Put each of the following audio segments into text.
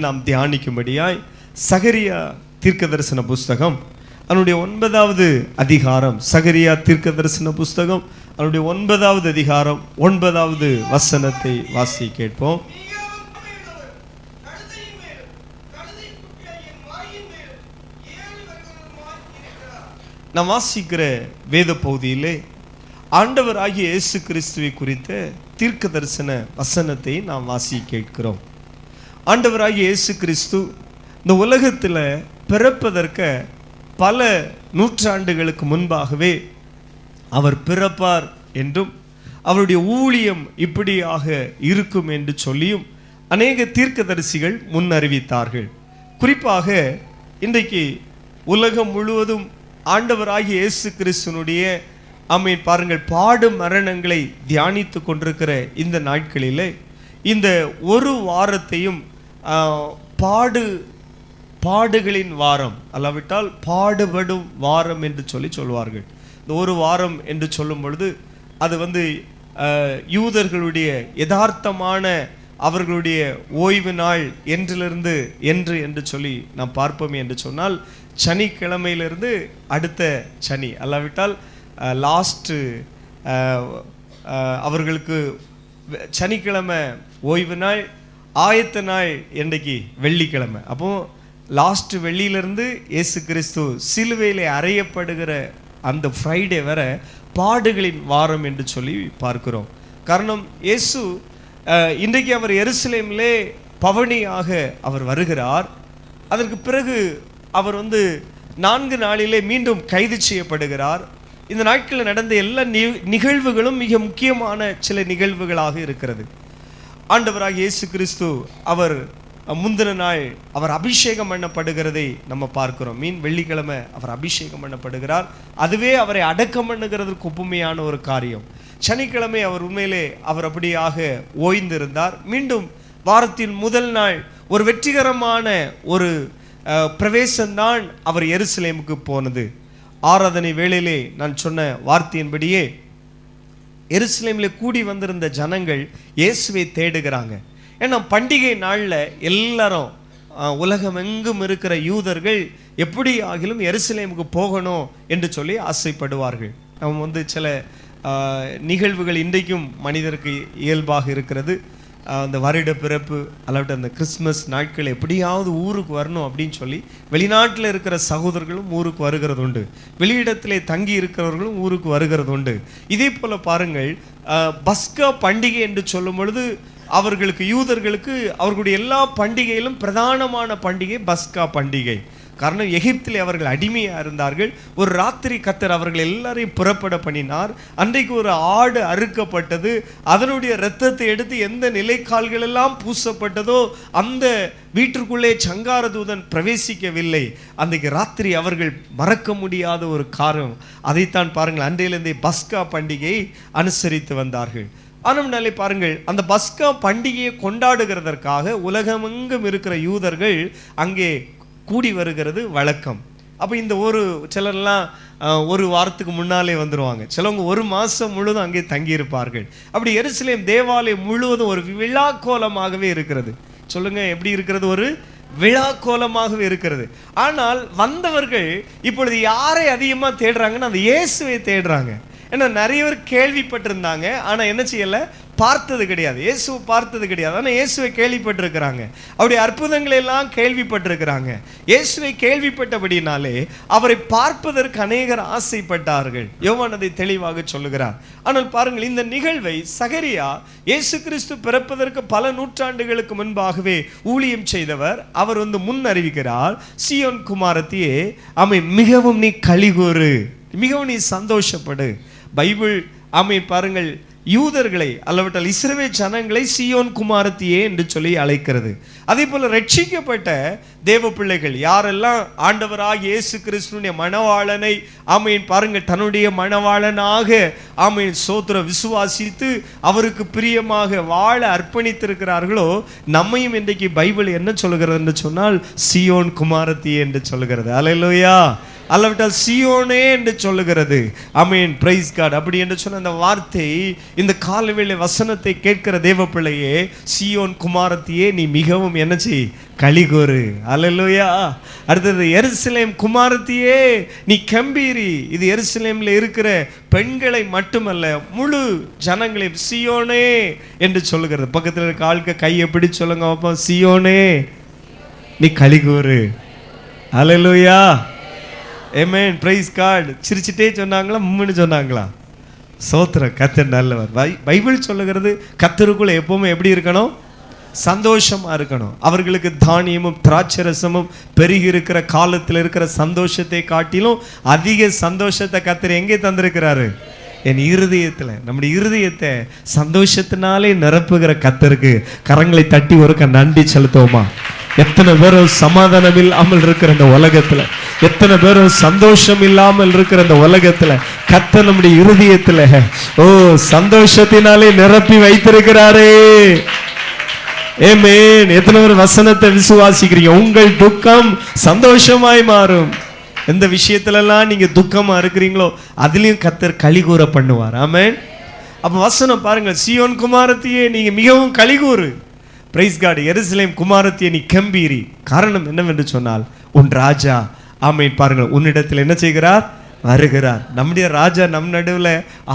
நாம் தியானிக்கும்படியாய் சகரியா தீர்க்க தரிசன புஸ்தகம் அதனுடைய 9வது அதிகாரம், சகரியா தீர்க்க தரிசன புஸ்தகம் அதனுடைய 9வது அதிகாரம் 9வது வசனத்தை வாசி கேட்போம். நாம் வாசிக்கிற வேத பகுதியிலே ஆண்டவராகிய இயேசு கிறிஸ்துவை குறித்த தீர்க்க தரிசன வசனத்தை நாம் வாசி கேட்கிறோம். ஆண்டவராகிய இயேசு கிறிஸ்து இந்த உலகத்தில் பிறப்பதற்கு பல நூற்றாண்டுகளுக்கு முன்பாகவே அவர் பிறப்பார் என்றும் அவருடைய ஊழியம் இப்படியாக இருக்கும் என்று சொல்லியும் அநேக தீர்க்கதரிசிகள் முன்னறிவித்தார்கள். குறிப்பாக இன்றைக்கு உலகம் முழுவதும் ஆண்டவராகிய இயேசு கிறிஸ்துனுடைய பாருங்கள் பாடு மரணங்களை தியானித்து கொண்டிருக்கிற இந்த நாட்களில் இந்த ஒரு வாரத்தையும் பாடுகளின் வாரம் அல்லாவிட்டால் பாடுபடும் வாரம் என்று சொல்வார்கள். இந்த ஒரு வாரம் என்று சொல்லும் பொழுது அது யூதர்களுடைய யதார்த்தமான அவர்களுடைய ஓய்வு நாள் என்றிலிருந்து என்று சொல்லி நாம் பார்ப்போமே என்று சொன்னால் சனிக்கிழமையிலிருந்து அடுத்த சனி அல்லாவிட்டால் லாஸ்ட்டு அவர்களுக்கு சனிக்கிழமை ஓய்வு நாள், ஆயத்த நாள் என்றைக்கு வெள்ளிக்கிழமை. அப்போ லாஸ்ட் வெள்ளியிலிருந்து இயேசு கிறிஸ்து சிலுவையிலே அறையப்படுகிற அந்த ஃப்ரைடே வர பாடுகளின் வாரம் என்று சொல்லி பார்க்கிறோம். காரணம் இயேசு இன்றைக்கு அவர் எருசலேமிலே பவனியாக அவர் வருகிறார். அதற்கு பிறகு அவர் 4 நாளிலே மீண்டும் கைது செய்யப்படுகிறார். இந்த நாட்களில் நடந்த எல்லா நிகழ்வுகளும் மிக முக்கியமான சில நிகழ்வுகளாக இருக்கிறது. ஆண்டவராகிய இயேசு கிறிஸ்து அவர் முந்தின நாள் அவர் அபிஷேகம் பண்ணப்படுகிறதை நம்ம பார்க்கிறோம். வெள்ளிக்கிழமை அவர் அபிஷேகம் பண்ணப்படுகிறார். அதுவே அவரை அடக்கம் பண்ணுகிறதுக்கு ஒப்புமையான ஒரு காரியம். சனிக்கிழமை அவர் உண்மையிலே அவர் அப்படியாக ஓய்ந்திருந்தார். மீண்டும் வாரத்தின் முதல் நாள் ஒரு வெற்றிகரமான ஒரு பிரவேசம்தான் அவர் எருசலேமுக்கு போனது. ஆராதனை வேளையிலே நான் சொன்ன வார்த்தையின்படியே எருசலேமில் கூடி வந்திருந்த ஜனங்கள் இயேசுவை தேடுகிறாங்க. ஏன்னா பண்டிகை நாளில் எல்லாரும் உலகம் எங்கும் இருக்கிற யூதர்கள் எப்படி ஆகிலும் எருசலேமுக்கு போகணும் என்று சொல்லி ஆசைப்படுவார்கள். நம்ம சில நிகழ்வுகள் இன்றைக்கும் மனிதருக்கு இயல்பாக இருக்கிறது. அந்த வருட பிறப்பு அல்லாவிட்டு அந்த கிறிஸ்மஸ் நாட்கள் எப்படியாவது ஊருக்கு வரணும் அப்படின்னு சொல்லி வெளிநாட்டில் இருக்கிற சகோதரர்களும் ஊருக்கு வருகிறது உண்டு. வெளியிடத்திலே தங்கி இருக்கிறவர்களும் ஊருக்கு வருகிறது உண்டு. இதே போல் பாருங்கள், பஸ்கா பண்டிகை என்று சொல்லும் பொழுது அவர்களுக்கு யூதர்களுக்கு அவர்களுடைய எல்லா பண்டிகையிலும் பிரதானமான பண்டிகை பஸ்கா பண்டிகை. காரணம் எகிப்திலே அவர்கள் அடிமையாக இருந்தார்கள். ஒரு ராத்திரி கர்த்தர் அவர்கள் எல்லாரையும் புறப்பட பண்ணினார். அன்றைக்கு ஒரு ஆடு அறுக்கப்பட்டது. அதனுடைய இரத்தத்தை எடுத்து எந்த நிலைக்கால்கள் எல்லாம் பூசப்பட்டதோ அந்த வீட்டிற்குள்ளே சங்கார தூதன் பிரவேசிக்கவில்லை. அன்றைக்கு ராத்திரி அவர்கள் மறக்க முடியாத ஒரு காரணம். அதைத்தான் பாருங்கள், அன்றையிலிருந்தே பஸ்கா பண்டிகையை அனுசரித்து வந்தார்கள். ஆனால் பாருங்கள், அந்த பஸ்கா பண்டிகையை கொண்டாடுகிறதற்காக உலகமெங்கும் இருக்கிற யூதர்கள் அங்கே கூடி வருகிறது வழக்கம். அப்போ இந்த சிலர்லாம் ஒரு வாரத்துக்கு முன்னாலே வந்துடுவாங்க. சிலவங்க ஒரு மாதம் முழுவதும் அங்கே தங்கியிருப்பார்கள். அப்படி எருசலேம் தேவாலயம் முழுவதும் ஒரு விழா கோலமாகவே இருக்கிறது. சொல்லுங்க, எப்படி இருக்கிறது? ஒரு விழா கோலமாகவே இருக்கிறது. ஆனால் வந்தவர்கள் இப்பொழுது யாரை அதிகமாக தேடுறாங்கன்னா அந்த இயேசுவை தேடுறாங்க. ஏன்னா நிறைய பேர் கேள்விப்பட்டிருந்தாங்க, ஆனால் என்ன செய்யலை, பார்த்தது கிடையாது. இயேசுவை பார்த்தது கிடையாது. ஆனால் இயேசுவை கேள்விப்பட்டிருக்கிறாங்க. அவருடைய அற்புதங்களை எல்லாம் கேள்விப்பட்டிருக்கிறாங்க. இயேசுவை கேள்விப்பட்டபடினாலே அவரை பார்ப்பதற்கு அநேகர் ஆசைப்பட்டார்கள். யோவான் அதை தெளிவாக சொல்லுகிறார். ஆனால் பாருங்கள், இந்த நிகழ்வை சகரியா இயேசு கிறிஸ்து பிறப்பதற்கு பல நூற்றாண்டுகளுக்கு முன்பாகவே ஊழியம் செய்தவர். அவர் முன் அறிவிக்கிறார், சீயோன் குமாரத்தியே மிகவும் நீ களிகூறு, மிகவும் நீ சந்தோஷப்படு. பைபிள் பாருங்கள், யூதர்களை அல்லவிட்டால் இஸ்ரவேல் ஜனங்களை சீயோன் குமாரத்தியே என்று சொல்லி அழைக்கிறது. அதே போல ரட்சிக்கப்பட்ட தேவ பிள்ளைகள் யாரெல்லாம் ஆண்டவராகிய இயேசு கிறிஸ்துவின் மணவாளனை பாருங்கள் தன்னுடைய மணவாளனாக சோத்திர விசுவாசித்து அவருக்கு பிரியமாக வாழ அர்ப்பணித்திருக்கிறார்களோ, நம்மையும் இன்றைக்கு பைபிள் என்ன சொல்கிறது என்று சொன்னால் சீயோன் குமாரத்தியே என்று சொல்கிறது. அல்லேலூயா. அல்லவிட்டால் சியோனே என்று சொல்லுகிறது. ஆமென், பிரைஸ் காட். அப்படி என்று சொன்ன அந்த வார்த்தை, இந்த காலவேளை வசனத்தை கேட்கிற தேவ பிள்ளையே, சியோன் குமாரத்தியே நீ மிகவும் என்ன செய், களிகூறு. அல்லேலூயா. அடுத்தது, எருசலேம் குமாரத்தியே நீ கம்பீரி. இது எருசலேம்ல இருக்கிற பெண்களை மட்டுமல்ல, முழு ஜனங்களையும் சியோனே என்று சொல்லுகிறது. பக்கத்தில் இருக்க ஆளுக்கு கையை பிடிச்சு சொல்லுங்க பாப்போம், சியோனே நீ களிகூறு. அல்லேலூயா, ஆமென், பிரைஸ் காட். சிரிச்சிட்டே சொன்னாங்களா, மும்முன்னு சொன்னாங்களா? சோத்திரம், கர்த்தர் நல்லவர். பைபிள் சொல்லுகிறது கர்த்தருக்குள்ள எப்பவுமே எப்படி இருக்கணும், சந்தோஷமா இருக்கணும். அவர்களுக்கு தானியமும் திராட்சரசமும் பெருகி இருக்கிற காலத்தில் இருக்கிற சந்தோஷத்தை காட்டிலும் அதிக சந்தோஷத்தை கர்த்தர் எங்கே தந்திருக்கிறாரு, என் இருதயத்தில். நம்முடைய இருதயத்தை சந்தோஷத்தினாலே நிரப்புகிற கர்த்தருக்கு கரங்களை தட்டி ஒருக்க நன்றி செலுத்துவோமா? எத்தனை பேரும் சமாதானம் இல்லாமல் இருக்கிற இந்த உலகத்துல, எத்தனை பேரும் சந்தோஷம் இல்லாமல் இருக்கிற இந்த உலகத்துல கர்த்தர் நம்முடைய இருதயத்துல சந்தோஷத்தினாலே நிரப்பி வைத்திருக்கிறாரே. ஆமென். எத்தனை பேர் வசனத்தை விசுவாசிக்கிறீங்க? உங்கள் துக்கம் சந்தோஷமாய் மாறும். எந்த விஷயத்துல எல்லாம் நீங்க துக்கமா இருக்கிறீங்களோ அதுலயும் கர்த்தர் களிகூற பண்ணுவார். ஆமென். அப்ப வசனம் பாருங்க, சியோன் குமாரத்தியே நீங்க மிகவும் களிகூறு. Price God. எருசலேம் குமாரத்தியே நீ கம்பீரி. காரணம் என்னவென்று சொன்னால், உன் ராஜா, ஆமென், பாருங்க, உன்னிடத்தில் என்ன செய்கிறார், வருகிறார். நம்முடைய ராஜா நம் நடுவுல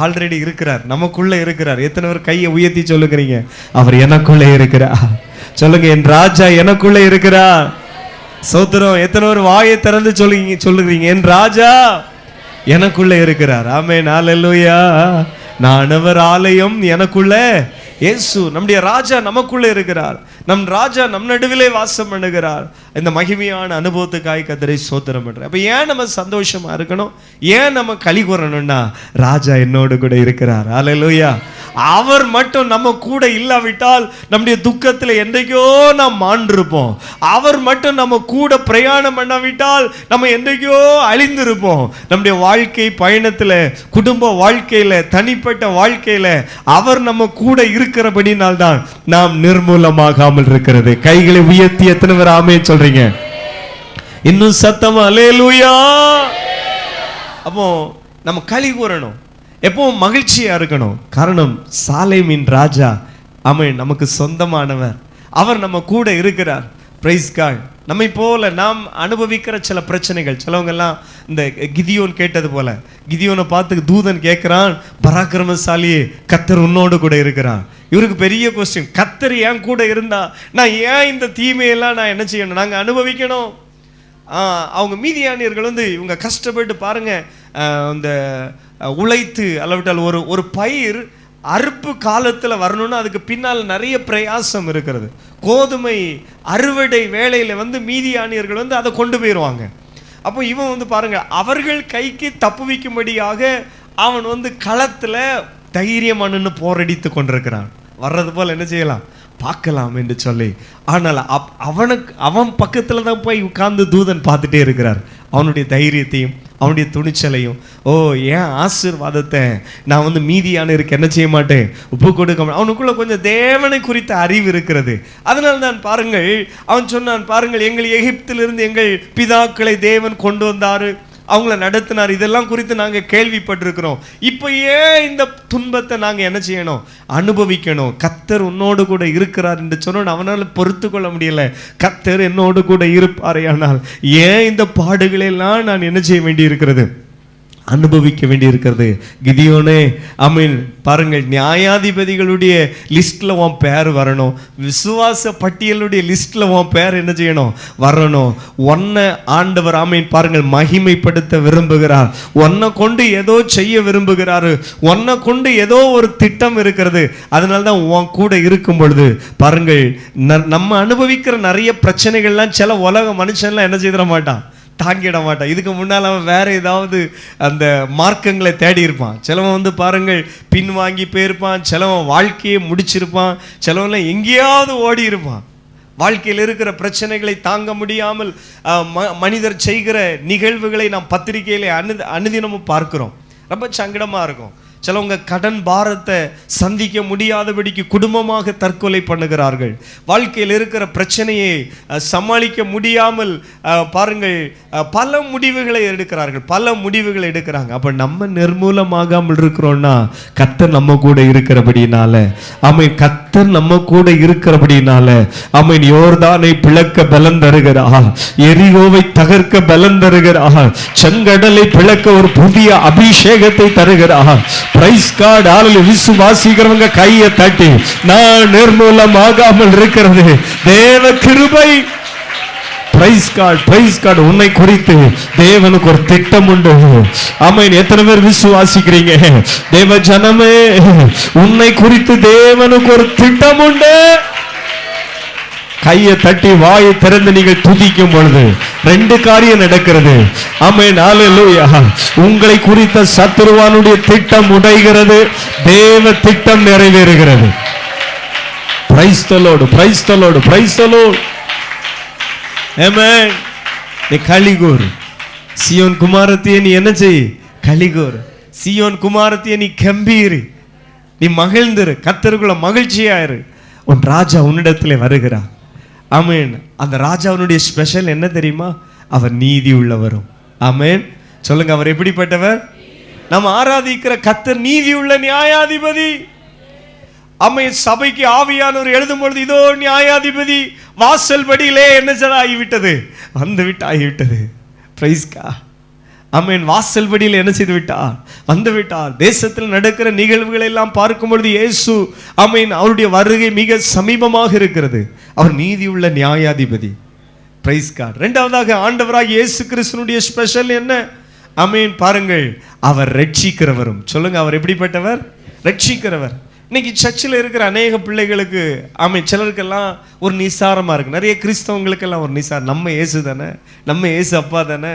ஆல்ரெடி இருக்கிறார், நமக்குள்ள இருக்கிறார். எத்தனை பேர் கையை உயர்த்தி சொல்லுகிறீங்க, அவர் எனக்குள்ள இருக்கிறார்? சொல்லுங்க, என் ராஜா எனக்குள்ள இருக்கிறார். சோத்திரம். எத்தனை பேர் வாயை திறந்து சொல்லுகிறீங்க, என் ராஜா எனக்குள்ள இருக்கிறார்? ஆமென், அல்லேலூயா. நான் அவர் ஆலயம், எனக்குள்ள இயேசு. நம்முடைய ராஜா நமக்குள்ள இருக்கிறார். நம் ராஜா நம் நடுவிலே வாசம் பண்ணுகிறார். இந்த மகிமையான அனுபவத்துக்காய் கர்த்தரை ஸ்தோத்திரம் பண்றேன். அப்ப ஏன் நம்ம சந்தோஷமா இருக்கணும், ஏன் நம்ம களி கூறணும்னா, ராஜா என்னோடு கூட இருக்கிறார். அல்லேலூயா. அவர் மட்டும் நம்ம கூட இல்லாவிட்டால் நம்முடைய துக்கத்துல என்றைக்கோ நாம் மாண்டிருப்போம். அவர் மட்டும் நம்ம கூட பிரயாணம் பண்ணாவிட்டால் நம்ம என்றைக்கோ அழிந்திருப்போம். நம்முடைய வாழ்க்கை பயணத்துல, குடும்ப வாழ்க்கையில, தனிப்பட்ட வாழ்க்கையில அவர் நம்ம கூட இருக்கிறபடினால்தான் நாம் நிர்மூலமாகாமல் இருக்கிறது. கைகளை உயர்த்தி எத்தனை பேர் ஆமென் சொல்றீங்க? இன்னும் சத்தமா அல்லேலூயா. அப்போ நம்ம களி கூறணும், எப்பவும் மகிழ்ச்சியா இருக்கணும். காரணம், சாலேமின் ராஜா, ஆமென், நமக்கு சொந்தமானவர். அவர் நம்ம கூட இருக்கிறார். Praise God. நம்மை போல நாம் அனுபவிக்கிற சில பிரச்சனைகள், சிலவங்க எல்லாம் இந்த கிதியோன் கேட்டது போல, கிதியோனை பார்த்து தூதன் கேட்கிறான், பராக்கிரமசாலியே கர்த்தர் உன்னோடு கூட இருக்கிறான். இவருக்கு பெரிய கொஸ்டின், கர்த்தர் ஏன் கூட இருந்தா நான் ஏன் இந்த தீமையெல்லாம் நான் என்ன செய்யணும், நாங்கள் அனுபவிக்கணும்? அவங்க மீதியானியர்கள் இவங்க கஷ்டப்பட்டு பாருங்க, இந்த உழைத்து, அல்லவிட்டால் ஒரு பயிர் அறுப்பு காலத்தில் வரணும்னா அதுக்கு பின்னால் நிறைய பிரயாசம் இருக்கிறது. கோதுமை அறுவடை வேளையில் மீதியானியர்கள் அதை கொண்டு போயிடுவாங்க. அப்போ இவன் பாருங்க, அவர்கள் கைக்கு தப்புவிக்கும்படியாக அவன் களத்தில் தைரியமானு போரடித்து கொண்டிருக்கிறான். வர்றது போல் என்ன செய்யலாம், பார்க்கலாம் என்று சொல்லி. ஆனால் அவன் பக்கத்தில் தான் போய் உட்கார்ந்து தூதன் பார்த்துட்டே இருக்கிறார். அவனுடைய தைரியத்தையும் அவனுடைய துணிச்சலையும், ஏன் ஆசீர்வாதத்தை நான் மீதியானருக்கு என்ன செய்ய மாட்டேன், ஒப்பு கொடுக்க மாட்டேன். அவனுக்குள்ள கொஞ்சம் தேவனை குறித்த அறிவு இருக்கிறது. அதனால தான் பாருங்கள், அவன் சொன்னான், பாருங்கள், எங்கள் எகிப்திலிருந்து எங்கள் பிதாக்களை தேவன் கொண்டு வந்தாரு, அவங்கள நடத்தினார், இதெல்லாம் குறித்து நாங்கள் கேள்விப்பட்டிருக்கிறோம். இப்போ ஏன் இந்த துன்பத்தை நாங்கள் என்ன செய்யணும், அனுபவிக்கணும்? கர்த்தர் உன்னோடு கூட இருக்கிறார் என்று சொன்னோன்னு அவனால் பொறுத்து கொள்ள முடியல. கர்த்தர் என்னோடு கூட இருப்பாரே, ஆனால் ஏன் இந்த பாடுகளெல்லாம் நான் என்ன செய்ய வேண்டி இருக்கிறது, அனுபவிக்க வேண்டி இருக்கிறது? கிதியோனே, ஆமென், பாருங்கள், நியாயாதிபதிகளுடைய லிஸ்ட்ல உன் பேர் வரணும், விசுவாச பட்டியலுடைய லிஸ்ட்ல உன் பேர் என்ன செய்யணும், வரணும். உன்னை ஆண்டவர், ஆமென், பாருங்கள், மகிமைப்படுத்த விரும்புகிறார். உன்னை கொண்டு ஏதோ செய்ய விரும்புகிறாரு. உன்னை கொண்டு ஏதோ ஒரு திட்டம் இருக்கிறது. அதனால தான் உன் கூட இருக்கும் பொழுது பாருங்கள், நம்ம அனுபவிக்கிற நிறைய பிரச்சனைகள்லாம் சில உலக மனுஷன்லாம் என்ன செய்திட மாட்டான், தாங்கிட மாட்டான். இதுக்கு முன்னால் அவன் வேற ஏதாவது அந்த மார்க்கங்களை தேடி இருப்பான். சிலவன் பாருங்கள் பின்வாங்கி போயிருப்பான், சிலவன் வாழ்க்கையை முடிச்சிருப்பான், சிலவெல்லாம் எங்கேயாவது ஓடி இருப்பான். வாழ்க்கையில் இருக்கிற பிரச்சனைகளை தாங்க முடியாமல் மனிதர் செய்கிற நிகழ்வுகளை நாம் பத்திரிகையிலே அனுதினமும் பார்க்கிறோம். ரொம்ப சங்கடமாக இருக்கும். சிலவங்க கடன் பாரத்தை சந்திக்க முடியாதபடிக்கு குடும்பமாக தற்கொலை பண்ணுகிறார்கள். வாழ்க்கையில் இருக்கிற பிரச்சனையை சமாளிக்க முடியாமல் பாருங்கள் பல முடிவுகளை எடுக்கிறாங்க. அப்ப நம்ம நிர்மூலமாகாமல் இருக்கிறோம்னா கர்த்தர் நம்ம கூட இருக்கிறபடினால, கர்த்தர் நம்ம கூட இருக்கிறபடினால யோர்தானை பிளக்க பலன் தருகிறார், எரிகோவை தகர்க்க பலன் தருகிறார், செங்கடலை பிளக்க ஒரு புதிய அபிஷேகத்தை தருகிறார். பிரைஸ் காட், ஹalleluya. விசுவாசிக்கிறவங்க கையை தட்டி, நான் நிர்மூலமாகாமல் இருக்கிறது தேவ கிருபை. Praise God. உன்னை குறித்து தேவனுக்கு ஒரு திட்டம் உண்டு. ஆமென். எத்தனை பேர் விசுவாசிக்கிறீங்க? தேவ ஜனமே, உன்னை குறித்து தேவனுக்கு ஒரு திட்டம் உண்டு. கையை தட்டி வாயை திறந்து நீங்கள் துதிக்கும் பொழுது 2 காரியம் நடக்கிறது. ஆமென், ஹalleluya. உங்களை குறித்த சத்துருவானுடைய திட்டம் உடைகிறது, தேவ திட்டம் நிறைவேறுகிறது. Praise the Lord. ஆமென். நீ கலிகூர், சியோன் குமாரத்தியே, நீ என்ன செய்? கலிகூர். சியோன் குமாரத்தியே, நீ கம்பீரி, நீ மகிழ்ந்திரு, கர்த்தருக்குள்ள மகிழ்ச்சியாயிரு. உன் ராஜா உன்னிடத்திலே வருகிறார். ஆமென். அந்த ராஜாவுடைய ஸ்பெஷல் என்ன தெரியுமா? அவர் நீதி உள்ளவரும். ஆமென். சொல்லுங்க, அவர் எப்படிப்பட்டவர்? நம்ம ஆராதிக்கிற கர்த்தர் நீதி உள்ள நியாயாதிபதி. ஆமென். சபைக்கு ஆவியானவர் எழுதும் பொழுது, இதோ நியாயாதிபதி வாசல் படியிலே என்ன ஆகிவிட்டது? ஆகிவிட்டது. Praise God. ஆமென். வாசல் படியில் என்ன செய்து விட்டார்? வந்து விட்டார். தேசத்தில் நடக்கிற நிகழ்வுகளை எல்லாம் பார்க்கும் பொழுது இயேசு, ஆமென், அவருடைய வருகை மிக சமீபமாக இருக்கிறது. அவர் நீதி உள்ள நியாயாதிபதி. Praise God. இரண்டாவதாக ஆண்டவராகிய இயேசு கிறிஸ்துவினுடைய ஸ்பெஷல் என்ன? ஆமென். பாருங்கள், அவர் ரட்சிக்கிறவரும். சொல்லுங்க, அவர் எப்படிப்பட்டவர்? ரட்சிக்கிறவர். இன்னைக்கு சர்ச்சில் இருக்கிற அநேக பிள்ளைகளுக்கு, ஆமென், சிலருக்கெல்லாம் ஒரு நிசாரமா இருக்கு. நிறைய கிறிஸ்தவங்களுக்கெல்லாம் ஒரு நிசாரம், நம்ம இயேசு தானே, நம்ம இயேசு அப்பா தானே.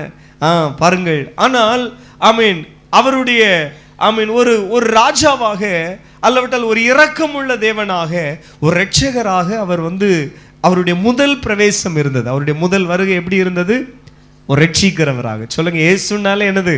பாருங்கள், ஆனால் ஆமென், அவருடைய ஆமென் ஒரு ராஜாவாக, அல்லவிட்டால் ஒரு இரக்கமுள்ள தேவனாக, ஒரு இரட்சகராக அவர் அவருடைய முதல் பிரவேசம் இருந்தது. அவருடைய முதல் வருகை எப்படி இருந்தது? ஒரு ரட்சிக்கிறவராக. சொல்லுங்க, இயேசுனாலே என்னது?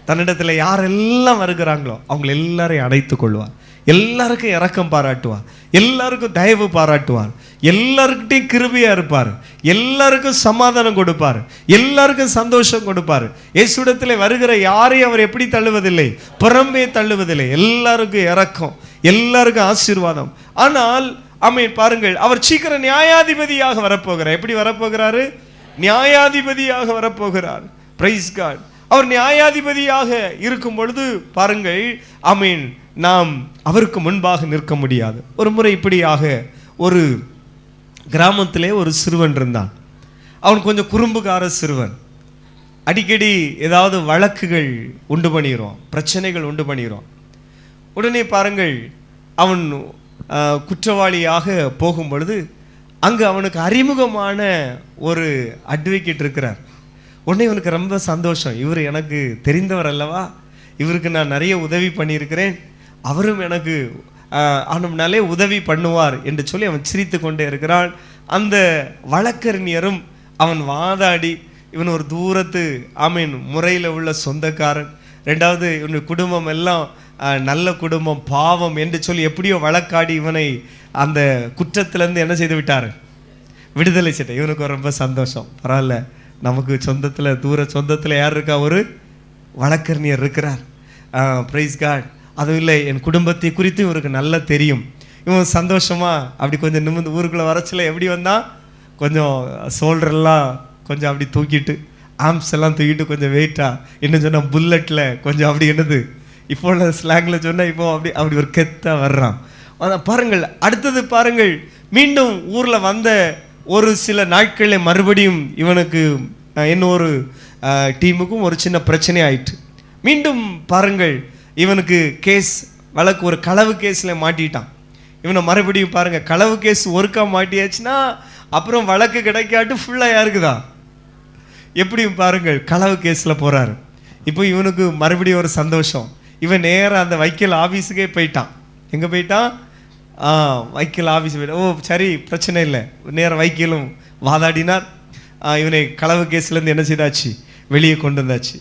தன்னிடத்துல யாரெல்லாம் வருகிறாங்களோ அவங்க எல்லாரையும் அணைத்துக் கொள்வார், எல்லாருக்கும் இரக்கம் பாராட்டுவார், எல்லாருக்கும் தயவு பாராட்டுவார், எல்லாருக்கிட்டையும் கிருபையா இருப்பார், எல்லாருக்கும் சமாதானம் கொடுப்பார், எல்லாருக்கும் சந்தோஷம் கொடுப்பார். இயேசுவிடத்திலே வருகிற யாரையும் அவர் எப்படி தள்ளுவதில்லை? புறம்பே தள்ளுவதில்லை. எல்லாருக்கும் இரக்கம், எல்லாருக்கும் ஆசீர்வாதம். ஆனால் ஆமென், பாருங்கள், அவர் சீக்கிரம் நியாயாதிபதியாக வரப்போகிறார். எப்படி வரப்போகிறாரு? நியாயாதிபதியாக வரப்போகிறார். Price God. அவர் நியாயாதிபதியாக இருக்கும் பொழுது பாருங்கள், ஆமென், நாம் அவருக்கு முன்பாக நிற்க முடியாது. ஒரு முறை இப்படியாக ஒரு கிராமத்திலே ஒரு சிறுவன் இருந்தான். அவன் கொஞ்சம் குறும்புக்கார சிறுவன். அடிக்கடி ஏதாவது வழக்குகள் உண்டு பண்ணிடுவான், பிரச்சனைகள் உண்டு பண்ணிடுவான். உடனே பாருங்கள், அவன் குற்றவாளியாக போகும் பொழுது அங்கு அவனுக்கு அறிமுகமான ஒரு அட்வொகேட் இருக்கிறார். உடனே இவனுக்கு ரொம்ப சந்தோஷம். இவர் எனக்கு தெரிந்தவர் அல்லவா, இவருக்கு நான் நிறைய உதவி பண்ணியிருக்கிறேன், அவரும் எனக்கு அவனாலே உதவி பண்ணுவார் என்று சொல்லி அவன் சிரித்து கொண்டே இருக்கிறான். அந்த வழக்கறிஞரும் அவன் வாதாடி, இவன் ஒரு தூரத்து ஆமீன் முறையில் உள்ள சொந்தக்காரன், ரெண்டாவது இவனுடைய குடும்பம் எல்லாம் நல்ல குடும்பம், பாவம் என்று சொல்லி எப்படியோ வழக்காடி இவனை அந்த குற்றத்திலேருந்து என்ன செய்து விட்டார்? விடுதலை செய்த. இவனுக்கு ரொம்ப சந்தோஷம். பரவாயில்ல, நமக்கு சொந்தத்தில் தூர சொந்தத்தில் யார் இருக்கா? ஒரு வழக்கறிஞர் இருக்கிறார். Praise God. அதுவும் இல்லை, என் குடும்பத்தை குறித்து இவருக்கு நல்லா தெரியும். இவன் சந்தோஷமா அப்படி கொஞ்சம் நிமிர்ந்து ஊருக்குள்ளே வரச்சில எப்படி வந்தான்? கொஞ்சம் ஷோல்டரெல்லாம் கொஞ்சம் அப்படி தூக்கிட்டு, ஆம்ஸ் எல்லாம் தூக்கிட்டு, கொஞ்சம் வெயிட்டா, என்ன சொன்னால் புல்லட்டில் கொஞ்சம் அப்படி என்னது இப்போ உள்ள ஸ்லாங்கில் சொன்னால் இப்போ அப்படி ஒரு கெத்தாக வர்றான். பாருங்கள், அடுத்தது பாருங்கள், மீண்டும் ஊரில் வந்த ஒரு சில நாட்களில் மறுபடியும் இவனுக்கு இன்னொரு டீமுக்கும் ஒரு சின்ன பிரச்சனை ஆயிட்டு. மீண்டும் பாருங்கள், இவனுக்கு கேஸ் வழக்கு, ஒரு களவு கேஸில் மாட்டிட்டான். இவனை மறுபடியும் பாருங்கள், களவு கேஸ் ஒருக்கா மாட்டியாச்சுன்னா அப்புறம் வழக்கு கிடைக்காட்டு ஃபுல்லாக யாருக்குதா? எப்படியும் பாருங்கள், களவு கேஸில் போகிறாரு. இப்போ இவனுக்கு மறுபடியும் ஒரு சந்தோஷம். இவன் நேராக அந்த வைக்கல் ஆஃபீஸுக்கே போயிட்டான். எங்கே போயிட்டான்? வைக்கல் ஆஃபீஸ் போயிட்டான். ஓ சரி, பிரச்சனை இல்லை. நேராக வைக்கலும் வாதாடினார். இவனை களவு கேஸ்லேருந்து என்ன செய்தாச்சு? வெளியே கொண்டு வந்தாச்சு.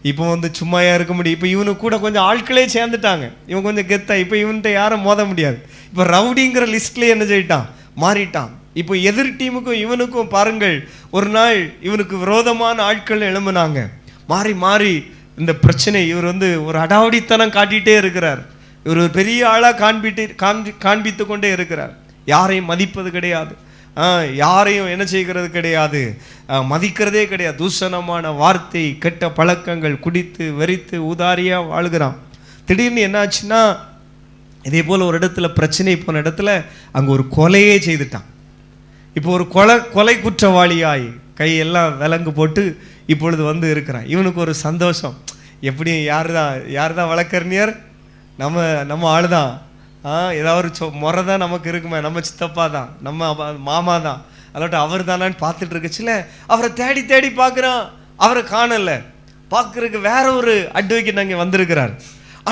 இப்போ வந்து சும்மாயா இருக்க முடியும். இப்போ இவனுக்கு கூட கொஞ்சம் ஆட்களே சேர்ந்துட்டாங்க, இவன் கொஞ்சம் கெத்தா. இப்போ இவன்கிட்ட யாரும் மோத முடியாது. இப்போ ரவுடிங்கிற லிஸ்ட்லேயே என்ன செய்யிட்டான், மாறிட்டான். இப்போ எதிர் டீமுக்கும் இவனுக்கும் பாருங்கள், ஒரு நாள் இவனுக்கு விரோதமான ஆட்கள் எழும்புனாங்க. மாறி மாறி இந்த பிரச்சனை, இவர் வந்து ஒரு அடாவடித்தனம் காட்டிகிட்டே இருக்கிறார். இவர் ஒரு பெரிய ஆளாக காண்பித்து கொண்டே இருக்கிறார். யாரையும் மதிப்பது கிடையாது, யாரையும் என்ன செய்கிறது கிடையாது, மதிக்கிறதே கிடையாது. தூஷணமான வார்த்தை, கெட்ட பழக்கங்கள், குடித்து வெறித்து ஊதாரியாக வாழ்கிறான். திடீர்னு என்ன ஆச்சுன்னா, இதே போல் ஒரு இடத்துல பிரச்சனை போன இடத்துல அங்கே ஒரு கொலையே செய்துட்டான். இப்போ ஒரு கொலை குற்றவாளியாய் கையெல்லாம் விலங்கு போட்டு இப்பொழுது வந்து இருக்கிறான். இவனுக்கு ஒரு சந்தோஷம், எப்படி யார் தான் வழக்கறிஞர், நம்ம ஆள் தான், ஏதாவது ஒரு முறை தான் நமக்கு இருக்குமே, நம்ம சித்தப்பா தான், நம்ம மாமா தான், அல்லாட்ட அவர் தானான்னு பார்த்துட்டு இருக்குச்சுல. அவரை தேடி தேடி பார்க்குறான், அவரை காணலை. பார்க்குறதுக்கு வேற ஒரு அட்வொகேட் அங்கே வந்திருக்கிறார்.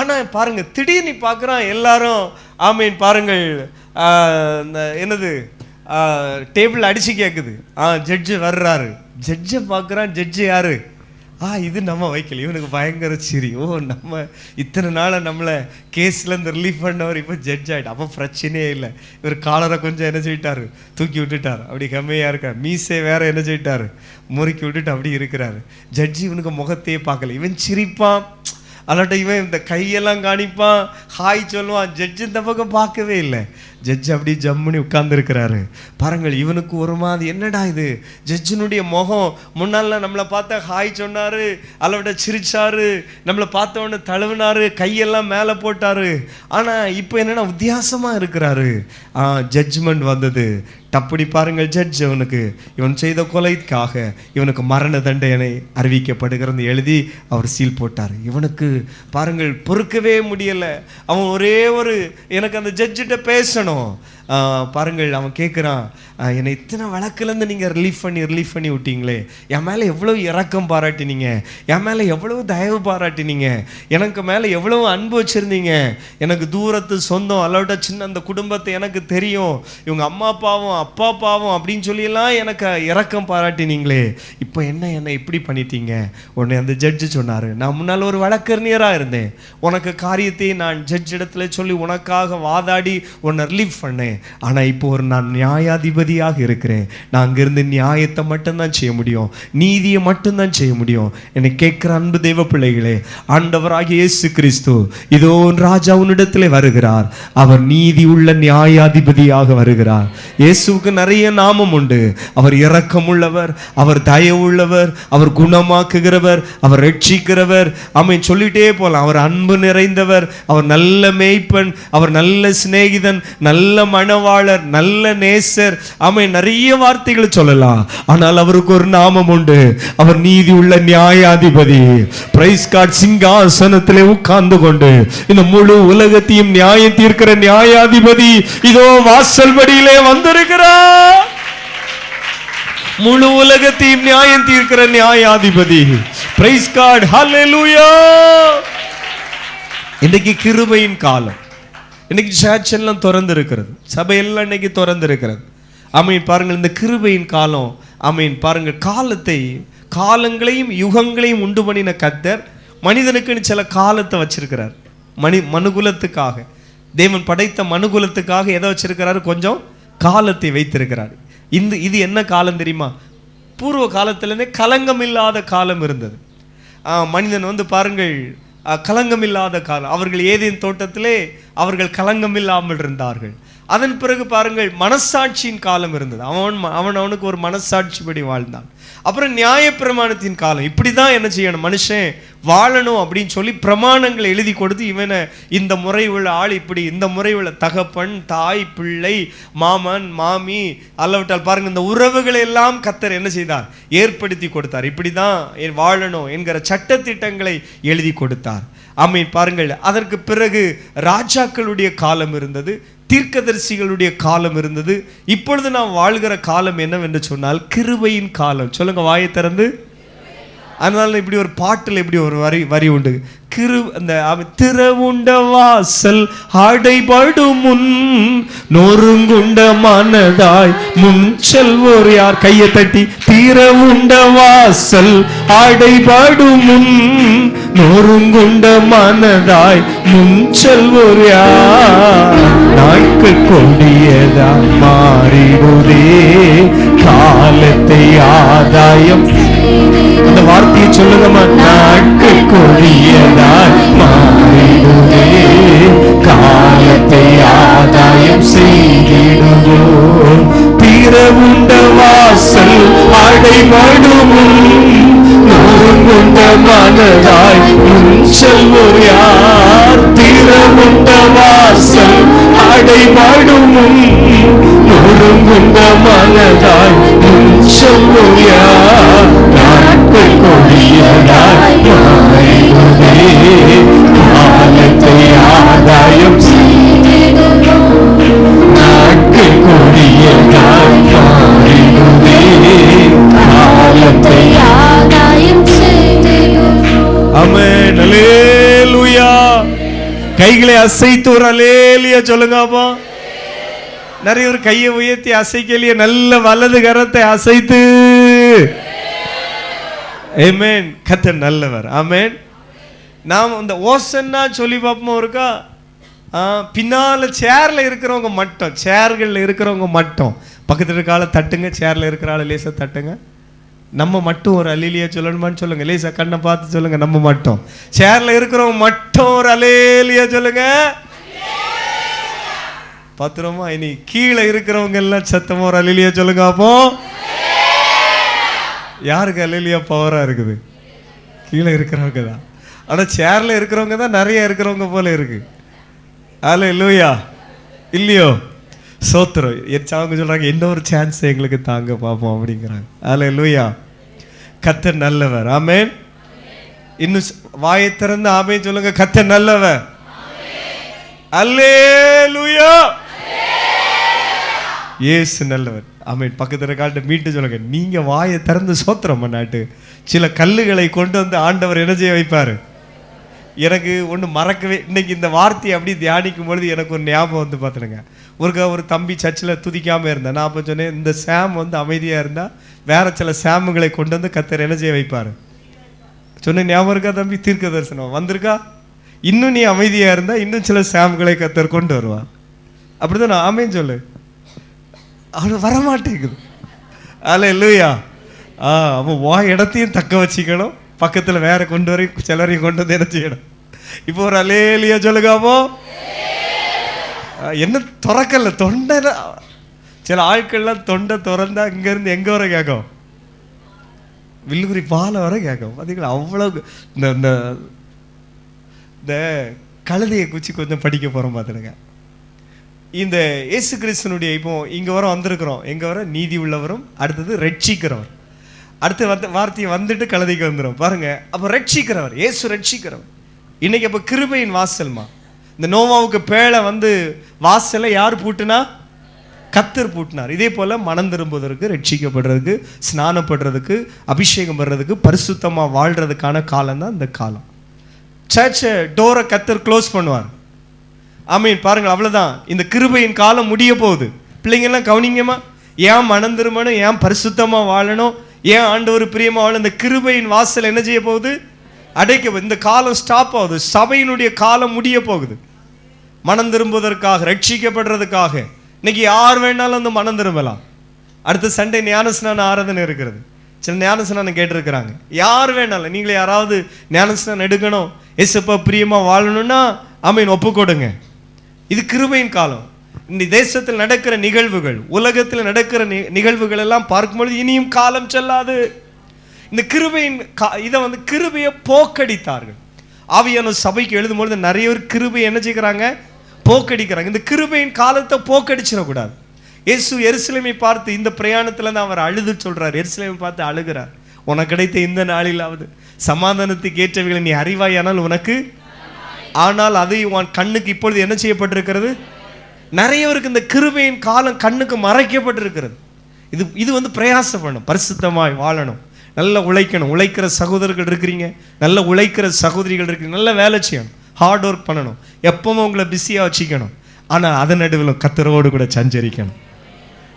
ஆனால் பாருங்க, திடீர்னு பார்க்குறான் எல்லாரும் ஆமீன். பாருங்கள், என்னது டேபிள் அடிச்சு கேட்குது. ஜட்ஜு வர்றாரு. ஜட்ஜை பார்க்குறான். ஜட்ஜு யாரு? இது நம்ம வைக்கல. இவனுக்கு பயங்கர சிரி. நம்ம இத்தனை நாளை நம்மளை கேஸ்லேருந்து ரிலீஃப் பண்ணவர் இப்போ ஜட்ஜ் ஆகிட்டு. அப்போ பிரச்சனையே இல்லை. இவர் காலரை கொஞ்சம் என்ன செய்யிட்டாரு, தூக்கி விட்டுட்டார். அப்படி கம்மியாக இருக்கார். மீசை வேற என்ன செய்யிட்டாரு, முறுக்கி விட்டுட்டு அப்படி இருக்கிறாரு. ஜட்ஜி இவனுக்கு முகத்தையே பார்க்கல. இவன் சிரிப்பான், அல்லாட்ட இவன் இந்த கையெல்லாம் காணிப்பான், ஹாய் சொல்லுவான். ஜட்ஜு இந்த பக்கம் பார்க்கவே இல்லை. ஜட்ஜ் அப்படி ஜம்முனி உட்கார்ந்துருக்கிறாரு. பாருங்கள், இவனுக்கு ஒரு மாதிரி என்னடா இது, ஜட்ஜினுடைய முகம் முன்னால் நம்மளை பார்த்தா ஹாய் சொன்னார், அல்லவிட சிரிச்சாரு, நம்மளை பார்த்தவொன்னு தழுவினாரு, கையெல்லாம் மேலே போட்டாரு. ஆனால் இப்போ என்னென்னா வித்தியாசமாக இருக்கிறாரு. ஜட்ஜ்மெண்ட் வந்தது. டப்படி பாருங்கள், ஜட்ஜ் இவன் செய்த கொலைக்காக இவனுக்கு மரண தண்டனை அறிவிக்கப்படுகிறது எழுதி அவர் சீல் போட்டார். இவனுக்கு பாருங்கள் பொறுக்கவே முடியலை. அவன் ஒரே ஒரு எனக்கு அந்த ஜட்ஜிட்ட பேசணும். பாருங்கள், அவன் கேட்குறான், என்னை இத்தனை வழக்குலேருந்து நீங்கள் ரிலீஃப் பண்ணி விட்டீங்களே, என் மேலே எவ்வளோ இரக்கம் பாராட்டினீங்க, என் மேலே எவ்வளோ தயவு பாராட்டினீங்க, எனக்கு மேலே எவ்வளோ அன்பு வச்சுருந்தீங்க, எனக்கு தூரத்து சொந்தம் அல்லோட சின்ன அந்த குடும்பத்தை எனக்கு தெரியும், இவங்க அம்மா அப்பாவும் அப்படின்னு சொல்லியெல்லாம் எனக்கு இரக்கம் பாராட்டினீங்களே, இப்போ என்னை இப்படி பண்ணிட்டீங்க. உடனே அந்த ஜட்ஜு சொன்னார், நான் முன்னால் ஒரு வழக்கறிஞராக இருந்தேன், உனக்கு காரியத்தை நான் ஜட்ஜ் இடத்துல சொல்லி உனக்காக வாதாடி உன்னை ரிலீஃப் பண்ணேன். ஆனால் இப்போ நான் நியாயாதிபதியாக இருக்கிறேன். நான் அங்கிருந்து நியாயத்தை மட்டும்தான் செய்ய முடியும், நீதியை மட்டும்தான் செய்ய முடியும். என்னை கேட்கிற அன்பு தெய்வ பிள்ளைகளே, ஆண்டவராகிய இயேசு கிறிஸ்து இதோ ராஜா உன்னிடத்திலே வருகிறார். அவர் நீதி உள்ள நியாயாதிபதியாக வருகிறார். இயேசுவுக்கு நிறைய நாமம் உண்டு. அவர் இரக்கமுள்ளவர், அவர் தயவுள்ளவர், அவர் குணமாக்குகிறவர், அவர் ரட்சிக்கிறவர், ஆமென் சொல்லிட்டே போலாம். அவர் அன்பு நிறைந்தவர், அவர் நல்ல மேய்ப்பன், அவர் நல்ல சிநேகிதன், நல்ல மணவாளர், நல்ல நேசர், ஆமென் நிறைய வார்த்தைகளை சொல்லலாம். ஆனால் அவருக்கு ஒரு நாமம் உண்டு, அவர் நீதி உள்ள நியாயாதிபதி. Praise God. சிங்காசனத்திலே உட்கார்ந்து கொண்டு இந்த முழு உலகத்தையும் நியாயம் தீர்க்கிற நியாயாதிபதி இதோ வாசல்படியிலே வந்திருக்கிறார். முழு உலகத்தையும் நியாயம் தீர்க்கிற நியாயாதிபதி. Praise God. ஹல்லேலூயா. இன்னைக்கு கிருபையின் காலம். இன்னைக்கு சர்ச் எல்லாம் திறந்து இருக்கிறது, சபையெல்லாம் இன்னைக்கு திறந்து இருக்கிறது. ஆமீன். பாருங்கள், இந்த கிருபையின் காலம். ஆமீன். பாருங்கள், காலங்களையும் யுகங்களையும் உண்டு பண்ணின கர்த்தர் மனிதனுக்குன்னு சில காலத்தை வச்சிருக்கிறார். மனுகுலத்துக்காக, தேவன் படைத்த மனுகுலத்துக்காக எதை வச்சிருக்கிறாரு, கொஞ்சம் காலத்தை வைத்திருக்கிறார். இது என்ன காலம் தெரியுமா? பூர்வ காலத்திலேருந்தே கலங்கம் இல்லாத காலம் இருந்தது. மனிதன் வந்து பாருங்கள் கலங்கமில்லாத காலம். அவர்கள் ஏதேன் தோட்டத்திலே அவர்கள் கலங்கமில்லாமல் இருந்தார்கள். அதன் பிறகு பாருங்கள் மனசாட்சியின் காலம் இருந்தது. அவனுக்கு ஒரு மனசாட்சிப்படி வாழ்ந்தான். அப்புறம் நியாயப்பிரமாணத்தின் காலம். இப்படி தான் என்ன செய்யணும், மனுஷன் வாழணும் அப்படின்னு சொல்லி பிரமாணங்களை எழுதி கொடுத்து, இவனை இந்த முறை உள்ள ஆள் இப்படி, இந்த முறை உள்ள தகப்பன், தாய், பிள்ளை, மாமன், மாமி, அல்லவிட்டால் பாருங்கள் இந்த உறவுகளை எல்லாம் கர்த்தர் என்ன செய்தார், ஏற்படுத்தி கொடுத்தார். இப்படி தான் வாழணும் என்கிற சட்டத்திட்டங்களை எழுதி கொடுத்தார். ஆமீன். பாருங்கள், அதற்கு பிறகு ராஜாக்களுடைய காலம் இருந்தது, தீர்க்கதரிசிகளுடைய காலம் இருந்தது. இப்பொழுது நாம் வாழ்கிற காலம் என்னவென்று சொன்னால் கிருபையின் காலம். சொல்லுங்க வாயை திறந்து. அதனால இப்படி ஒரு பாட்டில் இப்படி ஒரு வரி உண்டு. அந்த திறவுண்ட வாசல் அடைபடும் முன் நொறுங்குண்ட மனதாய் முன் செல்வோர் யார்? கையை தட்டி. திறவுண்ட வாசல் அடைபடும் முன் நொறுங்குண்ட மனதாய் முன் செல்வோர் யார்? நாட்கள் கொடியதா மாறிடுதே காலத்தை ஆதாயம். அந்த வார்த்தையை சொல்லுங்கம்மா. நாட்கள் கொடியதாய் மாறிடுதே காலத்தை ஆதாயம் செய்திடுவோம். திறவுண்ட வாசல் அடைபடும் நொறுங்குண்ட மனதாய் முன் செல்வோர் யார்? திறவுண்ட வாசல் அடைபடும் நொறுங்குண்ட மனதாய் முன் செல்வோர் யார்? நாட்கள் கொடியதாய் மாறிடுதே காலத்தை ஆதாயம் செய்திடுவோம். நாட்கள் கொடியதாய் மாறிடுதே காலத்தை ஆதாயம் செய்திடுவோம். ஆமென். அல்லேலூயா. கைகளை அசைத்து ஒரு அல்லேலூயா சொல்லுங்கப்பா. நிறைய ஒரு கையை உயர்த்தி அசைக்கலையே. நல்ல வலது கரத்தை அசைத்து ஆமென். கர்த்தர் நல்லவர். ஆமென். நாம் இந்த ஓசன்னா சொல்லி பார்ப்போம் இருக்கா? பின்னால சேர்ல இருக்கிறவங்க மட்டும், சேர்கள்ல இருக்கிறவங்க மட்டும் பக்கத்துல இருக்கால தட்டுங்க. சேர்ல இருக்கிறால லேசா தட்டுங்க. நம்ம மட்டும் ஒரு அல்லேலூயா சொல்லணுமான்னு சொல்லுங்க. லேசா கண்ணை பார்த்து சொல்லுங்க. நம்ம மட்டும் சேர்ல இருக்கிறவங்க மட்டும் ஒரு அல்லேலூயா சொல்லுங்க. பத்திரமா. இனி கீழே இருக்கிறவங்க எல்லாம் சத்தமா ஒரு அல்லேலூயா சொல்லுங்க. அப்போ யாருக்கு அல்லேலூயா பவரா இருக்குது? கீழே இருக்கிறவங்க தான். ஆனா சேர்ல இருக்கிறவங்க தான் நிறைய இருக்கிறவங்க போல இருக்கு. அல்லேலூயா. இல்லையோ? சோத்திரம். அவங்க சொல்றாங்க இன்னொரு சான்ஸ் எங்களுக்கு தாங்க பார்ப்போம் அப்படிங்கிறாங்க. அல்லேலூயா. கர்த்தர் நல்லவர். ஆமென். இன்னும் வாயை திறந்து ஆமென் சொல்லுங்க. கர்த்தர் நல்லவர். அல்லேலூயா. இயேசு நல்லவர். ஆமென். பக்கத்துல காட்டு மீட்டு சொல்லுங்க. நீங்க வாயை திறந்து சோத்திரம் பண்ணாட்டு சில கல்லுகளை கொண்டு வந்து ஆண்டவர் என்ன செய்ய வைப்பாரு. எனக்கு ஒன்று மறக்கவே, இன்னைக்கு இந்த வார்த்தையை அப்படி தியானிக்கும் பொழுது எனக்கு ஒரு ஞாபகம் வந்து பார்த்துடுங்க. ஒரு தம்பி சர்ச்சில் துதிக்காமல் இருந்தேன். நான் அப்போ சொன்னேன், இந்த சாம் வந்து அமைதியாக இருந்தால் வேற சில சாமுகளை கொண்டு வந்து கர்த்தர் என்ன செய்ய வைப்பார் சொன்னேன். ஞாபகம் இருக்கா தம்பி? தீர்க்க தரிசனம் வந்திருக்கா? இன்னும் நீ அமைதியாக இருந்தால் இன்னும் சில சாமுகளை கர்த்தர் கொண்டு வருவார். அப்படிதான் நான் ஆமேன்னு சொல்லு. அவனு வரமாட்டேங்குது. அல்லேலூயா. அவன் இடத்தையும் தக்க வச்சுக்கணும், பக்கத்தில் வேற கொண்டு வர சிலரையும் கொண்டு வந்து என்ன செய்யணும். இப்போ ஒரு அல்லேலூயா சொல்லுகாமோ. என்ன திறக்கல தொண்டை. சில ஆட்கள்லாம் தொண்டை திறந்தா இங்கேருந்து எங்கே வர கேட்கும்? வில்லுகுரி பாலை வர கேட்கும். பார்த்தீங்களா? அவ்வளோ இந்த இந்த கழுதையை குச்சி கொஞ்சம் படிக்க போகிறோம் பார்த்துடுங்க. இந்த இயேசு கிறிஸ்துனுடைய இப்போ இங்கே வர வந்திருக்கிறோம். எங்கே வர? நீதி உள்ளவரும், அடுத்தது ரட்சிக்கிறவர். அடுத்த வார்த்தையை வந்துட்டு கழுதைக்கு வந்துடும் பாருங்க. அப்போ ரட்சிக்கிறவர், இயேசு ரட்சிக்கிறவர். இன்னைக்கு அப்போ கிருபையின் வாசல்மா. இந்த நோவாவுக்கு பேழை வந்து வாசலை யார் பூட்டினா? கர்த்தர் பூட்டினார். இதே போல மனம் திரும்புவதற்கு, ரட்சிக்கப்படுறதுக்கு, ஸ்நானப்படுறதுக்கு, அபிஷேகம் படுறதுக்கு, பரிசுத்தமாக வாழ்றதுக்கான காலம் தான் இந்த காலம். சர்ச்சை டோரை கர்த்தர் க்ளோஸ் பண்ணுவார். ஆமீன். பாருங்கள், அவ்வளோதான். இந்த கிருபையின் காலம் முடிய போகுது. பிள்ளைங்கெல்லாம் கவனிங்கம்மா. ஏன் மனம் திரும்பணும், ஏன் பரிசுத்தமாக வாழணும், ஏன் ஆண்டவர் பிரியமாக வாழணும். இந்த கிருபையின் வாசல் என்ன செய்ய போகுது? அடைக்க. இந்த காலம் ஸ்டாப் ஆகுது. சபையினுடைய காலம் முடிய போகுது. மனம் திரும்புவதற்காக, ரட்சிக்கப்படுறதுக்காக இன்னைக்கு யார் வேணாலும் வந்து மனம் திரும்பலாம். அடுத்த சண்டே ஞானஸ்நான ஆராதனை இருக்கிறது. சில ஞானஸ்நானம் கேட்டிருக்கிறாங்க. யார் வேணாலும், நீங்களே யாராவது ஞானஸ்நானம் எடுக்கணும், ஏசப்பா பிரியமா வாழணும்னா ஆமீன் ஒப்புக்கொடுங்க. இது கிருபையின் காலம். இந்த தேசத்தில் நடக்கிற நிகழ்வுகள், உலகத்தில் நடக்கிற நிகழ்வுகள் எல்லாம் பார்க்கும்பொழுது இனியும் காலம் செல்லாது. இந்த கிருபையின் இதை வந்து கிருபையை போக்கடித்தார்கள். ஆவியான சபைக்கு எழுதும்பொழுது நிறைய பேர் கிருபை என்ன செய்கிறாங்க? போக்கடிக்கிறாங்க. இந்த கிருபையின் காலத்தை போக்கடிச்சிடக்கூடாது. இயேசு எருசலேமை பார்த்து இந்த பிரயாணத்தில் தான் அவர் அழுது சொல்றார். எருசலேமை பார்த்து அழுகிறார். உனக்கு கிடைத்த இந்த நாளிலாவது சமாதானத்துக்கு ஏற்றவைகளை நீ அறிவாயானால் உனக்கு, ஆனால் அது உன் கண்ணுக்கு இப்பொழுது என்ன செய்யப்பட்டிருக்கிறது? நிறைய பேருக்கு இந்த கிருபையின் காலம் கண்ணுக்கு மறைக்கப்பட்டிருக்கிறது. இது வந்து பிரயாசப்படணும், பரிசுத்தமாய் வாழணும். நல்லா உழைக்கணும். உழைக்கிற சகோதரர்கள் இருக்கிறீங்க, நல்ல உழைக்கிற சகோதரிகள் இருக்கிறீங்க, நல்ல வேலை செய்யணும், ஹார்ட் ஒர்க் பண்ணணும், எப்பவும் உங்களை பிஸியாக வச்சுக்கணும். ஆனால் அதன் நடுவில் கர்த்தரோடு கூட சஞ்சரிக்கணும்,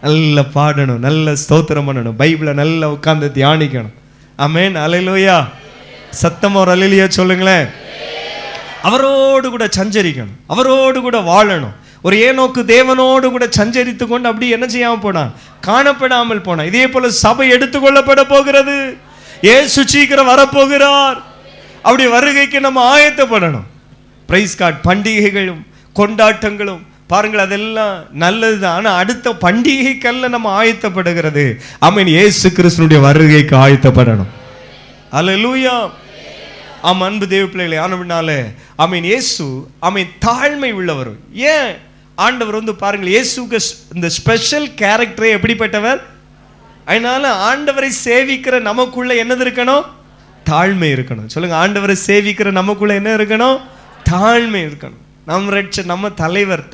நல்லா பாடணும், நல்ல ஸ்தோத்திரம் பண்ணணும், பைபிளை நல்லா உட்கார்ந்து தியானிக்கணும். ஆமென், அல்லேலூயா. சத்தமா ஒரு அல்லேலூயா சொல்லுங்களேன். அவரோடு கூட சஞ்சரிக்கணும், அவரோடு கூட வாழணும். ஒரு ஏனோக்கு தேவனோடு கூட சஞ்சரித்து கொண்டு அப்படி என்ன செய்யாமல் போனான், காணப்படாமல் போனான். இதே போல சபை எடுத்துக்கொள்ளப்பட போகிறது. இயேசு சீக்கிரம் வரப்போகிறார். அப்படி வருகைக்கு நம்ம ஆயத்தப்படணும். பிரைஸ் கார்டு, பண்டிகைகளும் கொண்டாட்டங்களும் பாருங்கள், அதெல்லாம் நல்லதுதான். ஆனால் அடுத்த பண்டிகைக்கல்ல நம்ம ஆயத்தப்படுகிறது. ஆமென், இயேசு கிறிஸ்துனுடைய வருகைக்கு ஆயத்தப்படணும். அல்லேலூயா. ஆமாம், அன்பு தேவ பிள்ளைகளை, ஆனவனாலே ஆமென், இயேசு ஆமென் தாழ்மை உள்ளவர். ஏன் ஆண்டவர் வந்து பாருங்கள், இயேசுக்கு இந்த ஸ்பெஷல் கேரக்டரே எப்படிப்பட்டவர்? அதனால ஆண்டவரை சேவிக்கிற நமக்குள்ள என்னது இருக்கணும்? தாழ்மை இருக்கணும். சொல்லுங்க, ஆண்டவரை சேவிக்கிற நமக்குள்ள என்ன இருக்கணும்? தாழ்மை இருக்கணும். நம்ம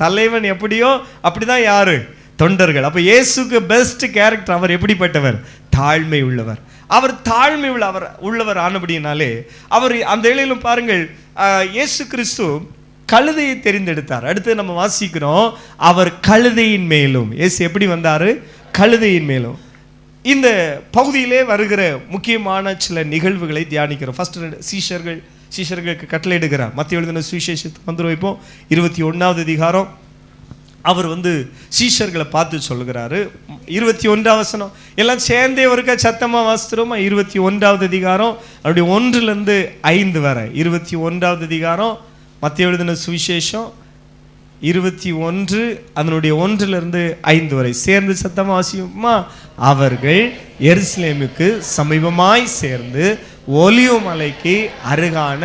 தலைவன் எப்படியோ அப்படிதான் யாரு? தொண்டர்கள். அப்ப இயேசுக்கு பெஸ்ட் கேரக்டர், அவர் எப்படிப்பட்டவர்? தாழ்மை உள்ளவர். அவர் தாழ்மை உள்ளவர் ஆனபடினாலே அவர் அந்த வேளையிலும் பாருங்கள், இயேசு கிறிஸ்து கழுதையை தெரிந்தெடுத்தார். அடுத்து நம்ம வாசிக்கிறோம், அவர் கழுதையின் மேலும். இயேசு எப்படி வந்தாரு? கழுதையின் மேலும். இந்த பகுதியிலே வருகிற முக்கியமான சில நிகழ்வுகளை தியானிக்கிறோம். ஃபர்ஸ்ட் சீஷர்களுக்கு கட்டளையிடுகிறார். மத்திய எழுதின சுவிசேஷத்துக்கு வந்து வைப்போம், 21வது அதிகாரம். அவர் வந்து சீஷர்களை பார்த்து சொல்லுகிறாரு. 21வது வசனம் எல்லாம் சேர்ந்தே ஒருக்கா சத்தமா வாசிக்கிறோமா? 21வது அதிகாரம் அப்படி 1லிருந்து 5 வரை. 21வது அதிகாரம் மத்திய எழுதின சுவிசேஷம் 21 அதனுடைய 1லிருந்து 5 வரை சேர்ந்து சத்தமா வாசிக்குமா? அவர்கள் எருசலேமுக்கு சமீபமாய் சேர்ந்து ஒலிவ மலைக்கு அருகான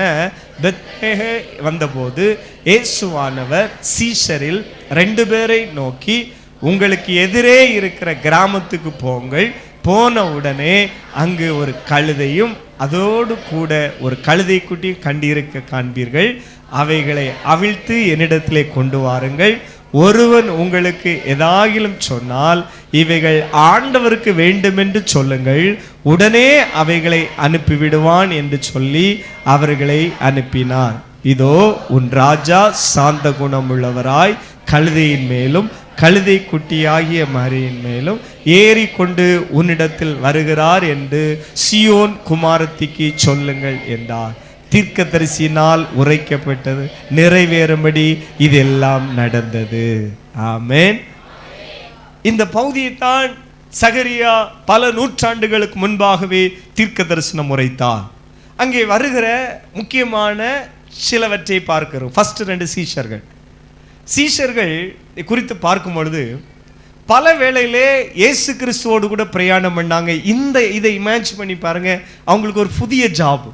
பெத்லகேம் வந்தபோது இயேசுவானவர் சீஷரில் 2 பேரை நோக்கி, உங்களுக்கு எதிரே இருக்கிற கிராமத்துக்கு போங்கள். போன உடனே அங்கு ஒரு கழுதையும் அதோடு கூட ஒரு கழுதை குட்டியும் கண்டிருக்க காண்பீர்கள். அவைகளை அவிழ்த்து என்னிடத்திலே கொண்டு வாருங்கள். ஒருவன் உங்களுக்கு எதாகிலும் சொன்னால் இவைகள் ஆண்டவருக்கு வேண்டுமென்று சொல்லுங்கள், உடனே அவைகளை அனுப்பிவிடுவான் என்று சொல்லி அவர்களை அனுப்பினார். இதோ உன் ராஜா சாந்த குணமுள்ளவராய் கழுதையின் மேலும் கழுதை குட்டியாகிய மரியின் மேலும் ஏறி கொண்டு உன்னிடத்தில் வருகிறார் என்று சீயோன் குமாரத்திக்கு சொல்லுங்கள் என்றார். தீர்க்கதரிசியினால் உரைக்கப்பட்டது நிறைவேறும்படி இதெல்லாம் நடந்தது. ஆமென். இந்த பகுதியைத்தான் சகரியா பல நூற்றாண்டுகளுக்கு முன்பாகவே தீர்க்க தரிசனம் உரைத்தார். அங்கே வருகிற முக்கியமான சிலவற்றை பார்க்கிறோம். ஃபர்ஸ்ட் 2 சீஷர்கள் குறித்து பார்க்கும் பொழுது பல வேளையிலே இயேசு கிறிஸ்துவோடு கூட பிரயாணம் பண்ணாங்க. இதை இமேஜின் பண்ணி பாருங்க, அவங்களுக்கு ஒரு புதிய ஜாப்.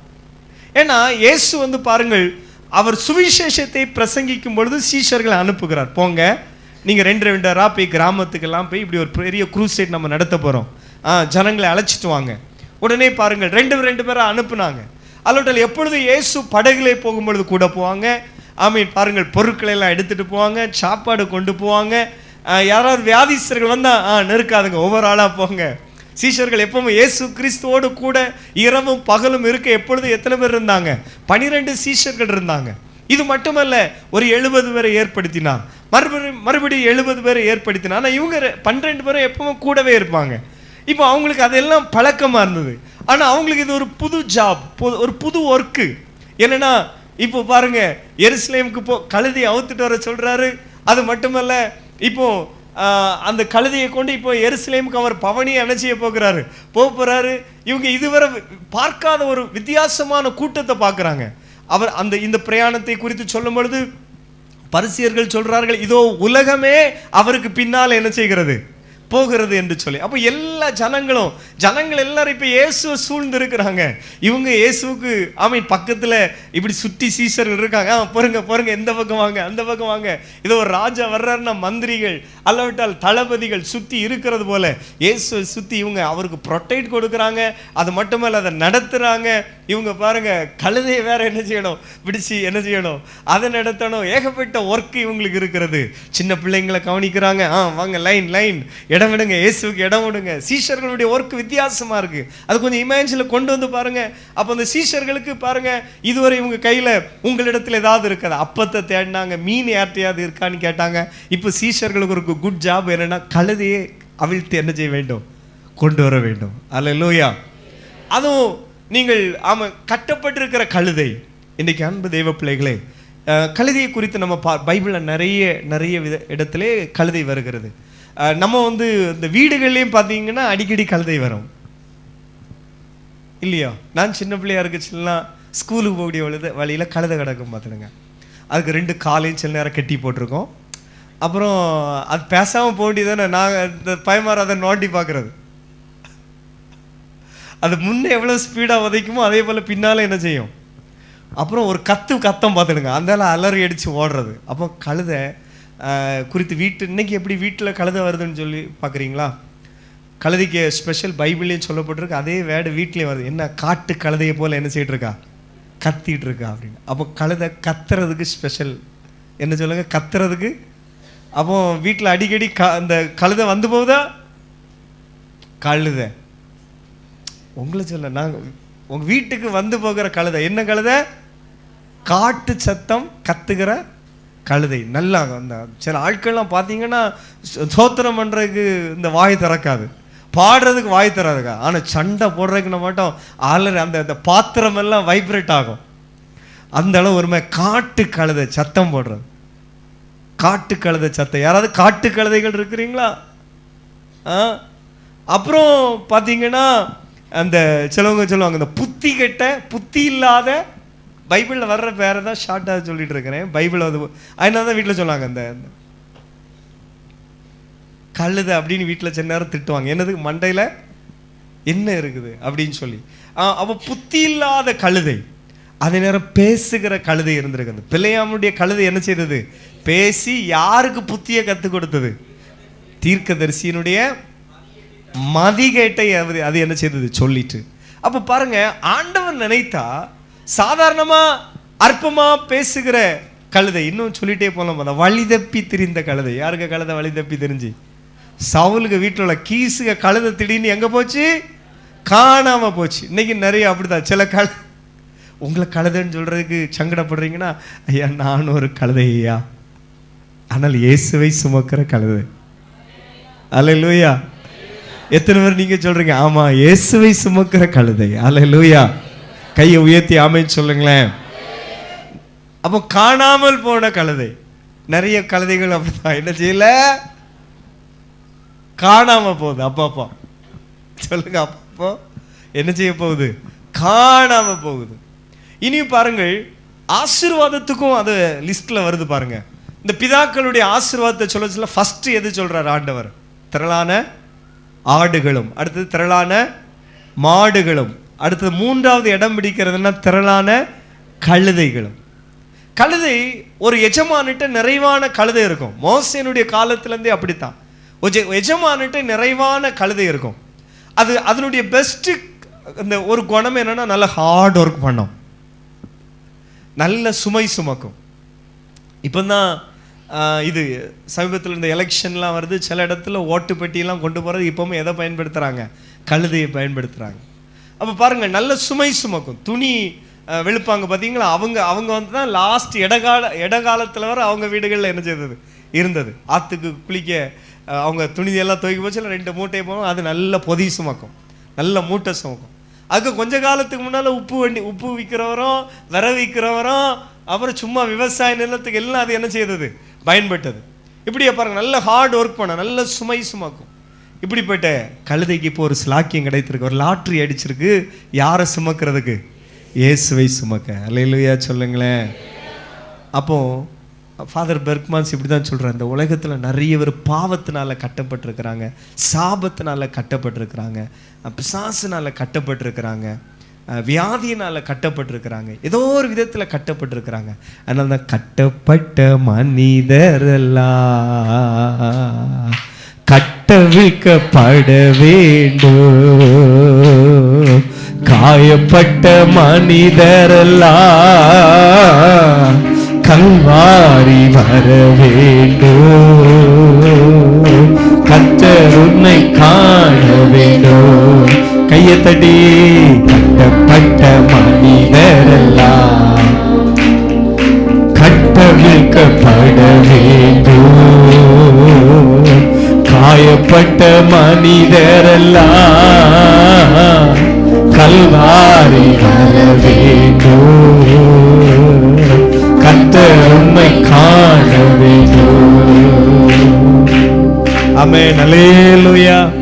ஏன்னா இயேசு வந்து பாருங்கள், அவர் சுவிசேஷத்தை பிரசங்கிக்கும் பொழுது சீஷர்களை அனுப்புகிறார். போங்க, நீங்கள் 2 போய் கிராமத்துக்கெல்லாம் போய் இப்படி ஒரு பெரிய க்ரூசைட் நம்ம நடத்த போகிறோம், ஜனங்களை அழைச்சிட்டு வாங்க. உடனே பாருங்கள் 2 பேரை அனுப்புனாங்க. அல்லோட்டல் எப்பொழுது இயேசு படகுலே போகும்பொழுது கூட போவாங்க. ஆமீன். பாருங்கள், பொருட்களை எல்லாம் எடுத்துகிட்டு போவாங்க, சாப்பாடு கொண்டு போவாங்க. யாராவது வியாதிஸ்தர்கள் வந்தால் நெருக்காதுங்க, ஒவ்வொரு ஆளாக போங்க. சீஷர்கள் எப்பவும் இயேசு கிறிஸ்துவோடு கூட இரவும் பகலும் இருக்க எப்பொழுது எத்தனை பேர் இருந்தாங்க? 12 சீஷர்கள் இருந்தாங்க. இது மட்டுமல்ல, ஒரு 70 பேரை ஏற்படுத்தினார். மறுபடியும் 70 பேரை ஏற்படுத்தினார். ஆனால் இவங்க 12 பேரும் எப்பவும் கூடவே இருப்பாங்க. இப்போ அவங்களுக்கு அதெல்லாம் பழக்கமாக இருந்தது. ஆனால் அவங்களுக்கு இது ஒரு புது ஜாப், ஒரு புது ஒர்க்கு. என்னன்னா இப்போ பாருங்க, எருசலேமுக்கு கழுதையை அவுத்துட்டு வர சொல்றாரு. அது மட்டுமல்ல, இப்போ அந்த கழுதையை கொண்டு இப்போ எருசலேமுக்கு அவர் பவனியை அணைச்சிய போகிறாரு. இவங்க இதுவரை பார்க்காத ஒரு வித்தியாசமான கூட்டத்தை பார்க்குறாங்க. அவர் இந்த பிரயாணத்தை குறித்து சொல்லும் பொழுது பரிசேயர்கள் சொல்றார்கள், இதோ உலகமே அவருக்கு பின்னால் என்ன செய்கிறது? போகிறது என்று சொல்லி. அப்போ எல்லா ஜனங்கள் எல்லாரும் இப்போ இயேசுவை சூழ்ந்து இருக்கிறாங்க. இவங்க இயேசுக்கு பக்கத்தில் இப்படி சுற்றி சீஷர்கள் இருக்காங்க. போருங்க இந்த பக்கம் வாங்க, அந்த பக்கம் வாங்க. இதோ ஒரு ராஜா வர்றாருன்னா மந்திரிகள் அல்லாவிட்டால் தளபதிகள் சுற்றி இருக்கிறது போல இயேசுவை சுற்றி இவங்க அவருக்கு ப்ரொடெக்ட் கொடுக்குறாங்க. அது மட்டுமல்ல, அதை நடத்துகிறாங்க. இவங்க பாருங்க கழுதையை வேற என்ன செய்யணும், பிடிச்சி என்ன செய்யணும், அதை நடத்தணும். ஏகப்பட்ட ஒர்க் இவங்களுக்கு இருக்கிறது. சின்ன பிள்ளைங்களை கவனிக்கிறாங்க. வாங்க லைன் லைன், இடம் விடுங்க, இயேசுக்கு இடம் விடுங்க. சீஷர்களுடைய ஒர்க் வித்தியாசமா இருக்கு. அது கொஞ்சம் இமேஜின்ல கொண்டு வந்து பாருங்க. அப்போ அந்த சீஷர்களுக்கு பாருங்க, இதுவரை இவங்க கையில உங்களிடத்துல ஏதாவது இருக்காது. அப்பத்தை தேடினாங்க, மீன் யார்ட்டையாவது இருக்கான்னு கேட்டாங்க. இப்போ சீஷர்களுக்கு ஒரு குட் ஜாப் என்னன்னா, கழுதையை அவிழ்த்து என்ன செய்ய வேண்டும், கொண்டு வர வேண்டும். அல்லேலூயா. அதுவும் நீங்கள் கட்டப்பட்டிருக்கிற கழுதை. இன்றைக்கு அன்பு தெய்வ பிள்ளைகளே, கழுதையை குறித்து நம்ம பைபிளில் நிறைய இடத்துல கழுதை வருகிறது. நம்ம இந்த வீடுகள்லையும் பார்த்தீங்கன்னா அடிக்கடி கழுதை வரும் இல்லையா? நான் சின்ன பிள்ளையா இருக்குச்சுலாம் ஸ்கூலுக்கு போகக்கூடிய வழியில் கழுதை கிடக்கும் பார்த்துடுங்க. அதுக்கு 2 காலையும் சில நேரம் கட்டி போட்டிருக்கோம். அப்புறம் அது பேசாமல் போக வேண்டியதானே. நாங்கள் இந்த பயமாற அதை நோண்டி பார்க்குறது. அது முன்னே எவ்வளோ ஸ்பீடாக உதைக்குமோ அதே போல் பின்னால் என்ன செய்யும். அப்புறம் ஒரு கத்தம் பார்த்துடுங்க, அந்த அலறி அடித்து ஓடுறது. அப்போ கழுதை குறித்து இன்னைக்கு எப்படி வீட்டில் கழுதை வருதுன்னு சொல்லி பார்க்குறீங்களா? கழுதைக்கு ஸ்பெஷல் பைபிள்லேயும் சொல்லப்பட்டிருக்கு. அதே வேர்டு வீட்லேயும் வருது. என்ன, காட்டு கழுதையை போல் என்ன செய்யிட்டு இருக்கா, கத்திட்டு இருக்கா அப்படின்னு. அப்போ கழுதை கத்துறதுக்கு ஸ்பெஷல் என்ன சொல்லுங்க, கத்துறதுக்கு. அப்போ வீட்டில் அடிக்கடி அந்த கழுதை வந்து போகுதா? கழுதை உங்களை சொல்ல, நாங்கள் உங்கள் வீட்டுக்கு வந்து போகிற கழுதை. என்ன கழுதை? காட்டு சத்தம் கத்துகிற கழுதை. நல்லா அந்த சில ஆட்கள்லாம் பார்த்தீங்கன்னா சோத்திரம் பண்ணுறதுக்கு இந்த வாய் திறக்காது, பாடுறதுக்கு வாய் தராதுக்கா. ஆனால் சண்டை போடுறதுக்கு மட்டும் ஆல்ரெடி அந்த பாத்திரம் எல்லாம் வைப்ரேட் ஆகும். அந்த அளவு ஒருமே காட்டு கழுதை சத்தம் போடுறது. காட்டு கழுதை சத்தம். யாராவது காட்டு கழுதைகள் இருக்கிறீங்களா? அப்புறம் பார்த்தீங்கன்னா அந்த சிலவங்க சொல்லுவாங்க, இந்த புத்தி இல்லாத, பைபிளில் வர்ற பேரை தான் ஷார்ட்டாக சொல்லிட்டு இருக்கிறேன். பைபிள் அதனால தான் வீட்டில் சொன்னாங்க அந்த கழுதை அப்படின்னு வீட்டில் சின்ன நேரம் திட்டுவாங்க. என்னது, மண்டையில் என்ன இருக்குது அப்படின்னு சொல்லி. அப்போ புத்தி இல்லாத கழுதை. அதே நேரம் பேசுகிற கழுதை இருந்திருக்கு. பிள்ளையாமுடைய கழுதை என்ன செய்தது? பேசி யாருக்கு புத்தியை கற்றுக் கொடுத்தது? தீர்க்கதரிசியினுடைய மதிகேட்டை அது என்ன செய்தது? சொல்லிட்டு. அப்போ பாருங்க, ஆண்டவன் நினைத்தா சாதாரணமா அற்பமா பேசுகிற கழுதை இன்னும் சொல்லிட்டே போலாம். வழி தப்பி திரிந்த கழுதை. யாருக்கு கழுதை வழி தப்பி தெரிஞ்சு? சவுலுக்கு வீட்டில் உள்ள கீசுக கழுதை திடீர்னு எங்க போச்சு? காணாம போச்சு. இன்னைக்கு நிறைய அப்படிதான். சில உங்களை கழுதைன்னு சொல்றதுக்கு சங்கடப்படுறீங்கன்னா, ஐயா நானும் ஒரு கழுதை ஐயா, ஆனால் இயேசுவை சுமக்கிற கழுதை. அல்லேலூயா. எத்தனை பேர் நீங்க சொல்றீங்க? ஆமா, இயேசுவை சுமக்கிற கழுதை. அல்லேலூயா. கையை உயர்த்தி ஆமென் சொல்லுங்களேன். அப்போ காணாமல் போன கழுதை. நிறைய கழுதைகள் அப்படிதான் என்ன செய்யல, காணாம போகுது. அப்பப்போ சொல்லுங்க, அப்பப்போ என்ன செய்ய போகுது? காணாம போகுது. இனி பாருங்கள், ஆசீர்வாதத்துக்கும் அது லிஸ்ட்ல வருது பாருங்க. இந்த பிதாக்களுடைய ஆசீர்வாதத்தை சொல்ல ஃபர்ஸ்ட் எது சொல்றார் ஆண்டவர்? திரளான ஆடுகளும், அடுத்தது திரளான மாடுகளும், அடுத்தது 3வது இடம் பிடிக்கிறதுனா திரளான கழுதைகளும். கழுதை ஒரு எஜமானிட்ட நிறைவான கழுதை இருக்கும். மோசேனுடைய காலத்திலேருந்தே அப்படித்தான். எஜமானிட்ட நிறைவான கழுதை இருக்கும். அது அதனுடைய பெஸ்ட் இந்த ஒரு குணம் என்னன்னா, நல்ல ஹார்ட் ஒர்க் பண்ணும், நல்ல சுமை சுமக்கும். இப்போ தான் இது சமீபத்தில் இந்த எலெக்ஷன்லாம் வருது. சில இடத்துல ஓட்டு பெட்டியெல்லாம் கொண்டு போகிறது இப்போவும் எதை பயன்படுத்துகிறாங்க? கழுதையை பயன்படுத்துகிறாங்க. அப்போ பாருங்கள், நல்ல சுமை சுமக்கும். துணி வெளுப்பாங்க பார்த்தீங்களா, அவங்க வந்து தான் லாஸ்ட் இடகாலத்தில் வர அவங்க வீடுகளில் என்ன செய்தது இருந்தது. ஆற்றுக்கு குளிக்க அவங்க துணியெல்லாம் துவைக்க போச்சு, 2 மூட்டையை போகும். அது நல்ல பொதி சுமக்கும், நல்ல மூட்டை சுமக்கும். அதுக்கு கொஞ்ச காலத்துக்கு முன்னால் உப்பு விற்கிறவரும் விரை விற்கிறவரும் அப்புறம் சும்மா விவசாய நிலத்துக்கு எல்லாம் அது என்ன செய்தது? பயன்பட்டது. இப்படியே பாருங்க, நல்ல ஹார்ட் ஒர்க் பண்ண, நல்ல சுமை சுமக்கும். இப்படிப்பட்ட கழுதைக்கு இப்போ ஒரு ஸ்லாக்கியம் கிடைத்திருக்கு, ஒரு லாட்ரி அடிச்சிருக்கு. யாரை சுமக்கிறதுக்கு? இயேசுவை சுமக்க. அல்லேலூயா சொல்லுங்களேன். அப்போ ஃபாதர் பெர்க்மான்ஸ் இப்படி தான் சொல்கிறார், இந்த உலகத்தில் நிறைய பேர் பாவத்தினால கட்டப்பட்டிருக்கிறாங்க, சாபத்தினால கட்டப்பட்டிருக்கிறாங்க, பிசாசுனால கட்டப்பட்டிருக்கிறாங்க, வியாதியினால் கட்டப்பட்டிருக்கிறாங்க, ஏதோ ஒரு விதத்தில் கட்டப்பட்டிருக்கிறாங்க. அதனால தான் கட்டப்பட்ட மனிதரெல்லாம் கட்டவிழ்க்கப்பட வேண்டும், காயப்பட்ட மனிதரெல்லாம் கல்வாரி வர வேண்டும். கர்த்தர் உன்னை காண வேண்டும். கையை தட்டி கட்டப்பட்ட மனிதரெல்லாம் கட்டவிழ்க்கப்பட வேண்டும். காயப்பட்ட மனிதரெல்லாம் கல்வாரி வர வேண்டும். கர்த்தர் உம்மை காண வேண்டும். ஆமென். அல்லேலூயா.